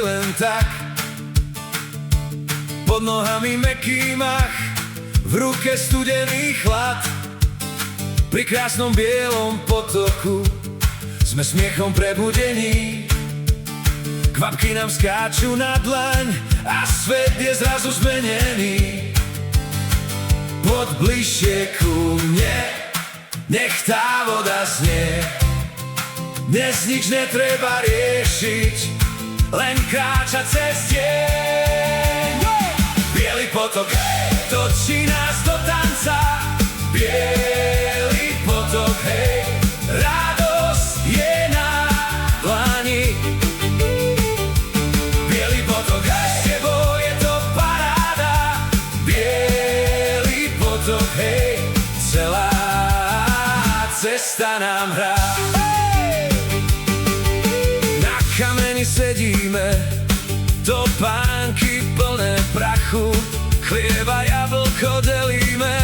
len tak. Pod nohami mäkký mach, v ruke studený chlad. Pri krásnom bielom potoku sme smiechom prebudení. Kvapky nám skáču na dlaň a svet je zrazu zmenený. Poď bližšie ku mne, nech tá voda znie. Dnes nič netreba riešiť, len kráčať cez deň. Bielý potok točí nás do tanca. Bielý potok, hej, radosť je na dlani. Bielý potok, hej, s tebou je to paráda. Bielý potok, hej, celá cesta nám hrá. Na kameni sedíme, topánky plné prachu, chlieba jablko delíme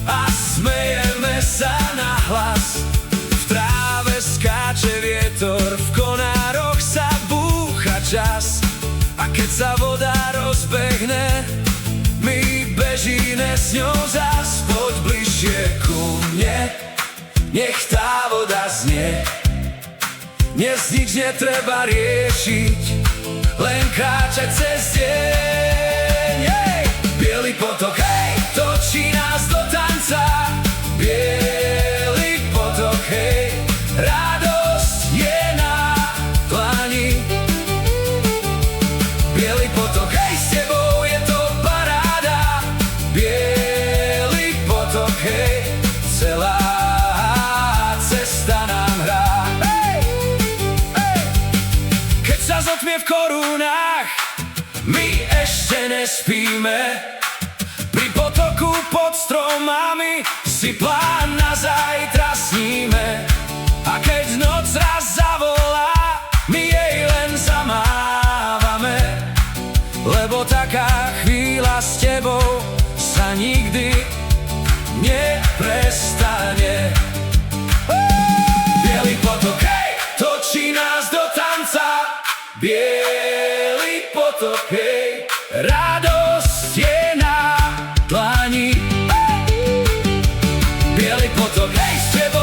a smejeme sa nahlas. V tráve skáče vietor, v konároch sa búcha čas. A keď sa voda rozbehne, my bežíme s ňou zas. Poď bližšie ku mne, nech tá voda znie. Dnes nič netreba riešiť, len kráčať cez deň. Bielý potok, hej, točí nás do tanca. Bielý potok, hej, radosť je na dlani. Bielý potok, hej, s tebou je to paráda. Bielý potok, hej, celá cesta nám hrá. Keď sa zotmie v korunách, my ešte nespíme. Pri potoku pod stromami si plán na zajtra sníme. A keď noc raz zavolá, my jej len zamávame. Lebo taká chvíľa s tebou sa nikdy neprestane. Bielý potok, hej, točí nás do tanca. Bielý potok, hej, radosť je na dlani. Bielý potok, hej, s tebou